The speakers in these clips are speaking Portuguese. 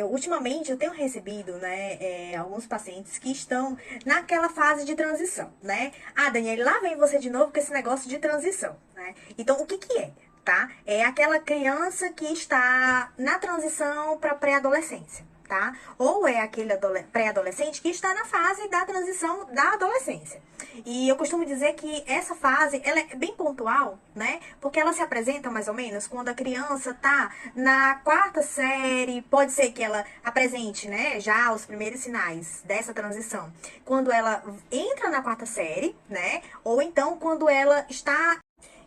ultimamente eu tenho recebido, né, alguns pacientes que estão naquela fase de transição, né? Ah, Daniela, lá vem você de novo com esse negócio de transição, né? Então, o que que é, tá? É aquela criança que está na transição para pré-adolescência, tá? Ou é aquele pré-adolescente que está na fase da transição da adolescência. E eu costumo dizer que essa fase, ela é bem pontual, né? Porque ela se apresenta mais ou menos quando a criança tá na quarta série, pode ser que ela apresente, né, já os primeiros sinais dessa transição. Quando ela entra na quarta série, né? Ou então quando ela está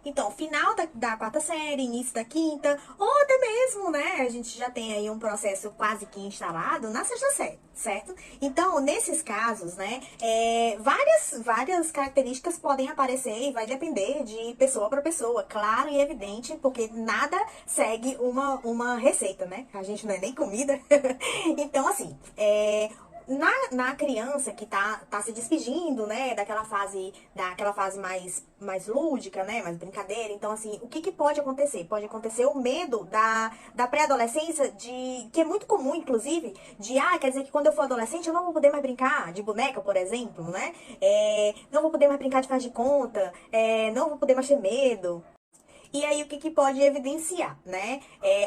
então, final da quarta série, início da quinta, ou até mesmo, né, a gente já tem aí um processo quase que instalado na sexta série, certo? Então, nesses casos, né, várias características podem aparecer e vai depender de pessoa para pessoa, claro e evidente, porque nada segue uma receita, né? A gente não é nem comida. Então, assim, na criança que tá se despedindo, né, daquela fase mais lúdica, né, mais brincadeira. Então, assim, o que que pode acontecer? Pode acontecer o medo da pré-adolescência, que é muito comum, inclusive, quer dizer que quando eu for adolescente eu não vou poder mais brincar de boneca, por exemplo, né? Não vou poder mais brincar de faz de conta, não vou poder mais ter medo. E aí, o que que pode evidenciar, né?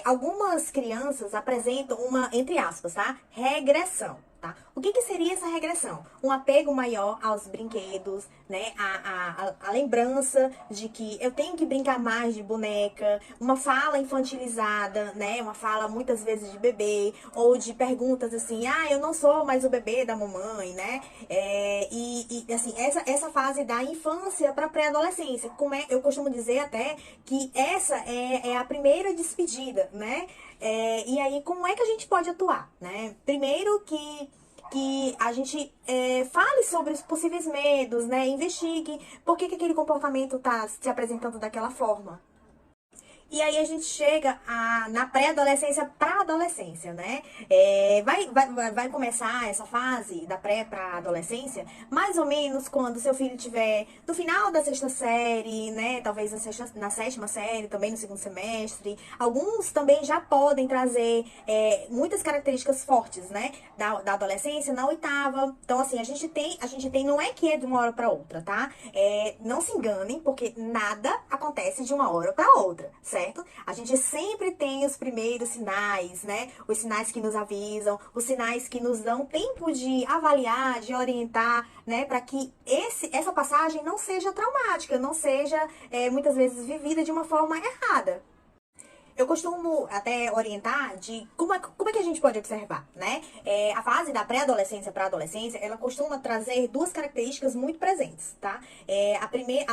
Algumas crianças apresentam uma, entre aspas, tá? Regressão, tá? O que que seria essa regressão? Um apego maior aos brinquedos, né? A lembrança de que eu tenho que brincar mais de boneca, uma fala infantilizada, né? Uma fala muitas vezes de bebê, ou de perguntas assim, eu não sou mais o bebê da mamãe, né? Assim, essa fase da infância para pré-adolescência, eu costumo dizer até que essa é a primeira despedida, né? E aí, como é que a gente pode atuar, né? Primeiro que a gente fale sobre os possíveis medos, né? Investigue por que aquele comportamento está se apresentando daquela forma. E aí a gente chega na pré-adolescência para adolescência, né? Vai começar essa fase da pré para adolescência mais ou menos quando seu filho tiver no final da sexta série, né? Talvez na sétima série, também no segundo semestre. Alguns também já podem trazer muitas características fortes, né? Da adolescência na oitava. Então, assim, a gente tem, não é que é de uma hora para outra, tá? Não se enganem, porque nada acontece de uma hora para outra, certo? A gente sempre tem os primeiros sinais, né? Os sinais que nos avisam, os sinais que nos dão tempo de avaliar, de orientar, né? Para que essa passagem não seja traumática, não seja muitas vezes vivida de uma forma errada. Eu costumo até orientar de como é que a gente pode observar, né? A fase da pré-adolescência para a adolescência, ela costuma trazer duas características muito presentes, tá?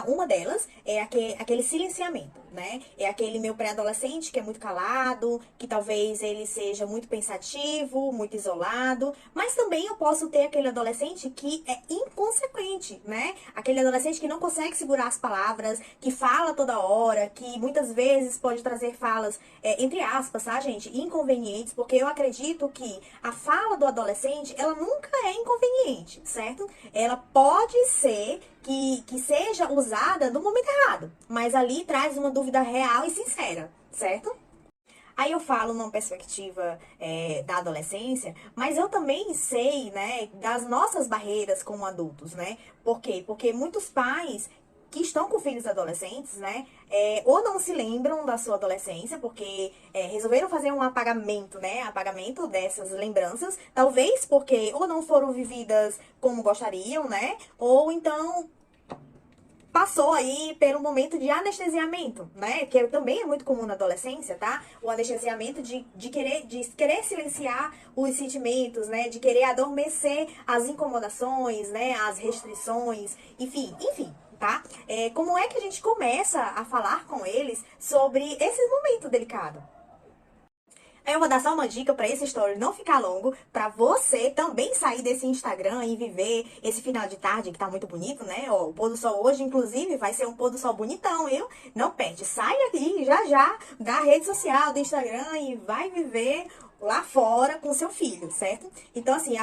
Uma delas é aquele silenciamento, né? É aquele meu pré-adolescente que é muito calado, que talvez ele seja muito pensativo, muito isolado, mas também eu posso ter aquele adolescente que é inconsequente, né? Aquele adolescente que não consegue segurar as palavras, que fala toda hora, que muitas vezes pode trazer falas entre aspas, tá, gente? Inconvenientes, porque eu acredito que a fala do adolescente, ela nunca é inconveniente, certo? Ela pode ser que seja usada no momento errado, mas ali traz uma dúvida real e sincera, certo? Aí eu falo numa perspectiva da adolescência, mas eu também sei, né, das nossas barreiras como adultos, né? Por quê? Porque muitos pais que estão com filhos adolescentes, né, ou não se lembram da sua adolescência, porque resolveram fazer um apagamento, né, apagamento dessas lembranças, talvez porque ou não foram vividas como gostariam, né, ou então passou aí pelo momento de anestesiamento, né? Que também é muito comum na adolescência, tá? O anestesiamento de querer silenciar os sentimentos, né? De querer adormecer as incomodações, né? As restrições, enfim. Tá? Como é que a gente começa a falar com eles sobre esse momento delicado? Aí eu vou dar só uma dica para esse story não ficar longo, para você também sair desse Instagram e viver esse final de tarde que tá muito bonito, né? Ó, o pôr do sol hoje, inclusive, vai ser um pôr do sol bonitão, viu? Não perde, sai aqui já da rede social, do Instagram e vai viver lá fora com seu filho, certo? Então, assim,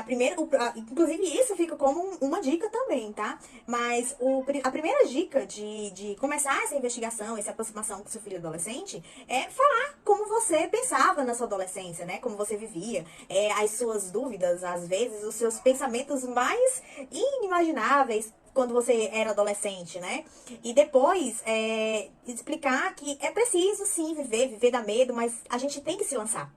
inclusive isso fica como uma dica também, tá? Mas a primeira dica de começar essa investigação, essa aproximação com seu filho adolescente, é falar como você pensava na sua adolescência, né? Como você vivia, as suas dúvidas, às vezes, os seus pensamentos mais inimagináveis quando você era adolescente, né? E depois explicar que é preciso sim viver dá medo, mas a gente tem que se lançar.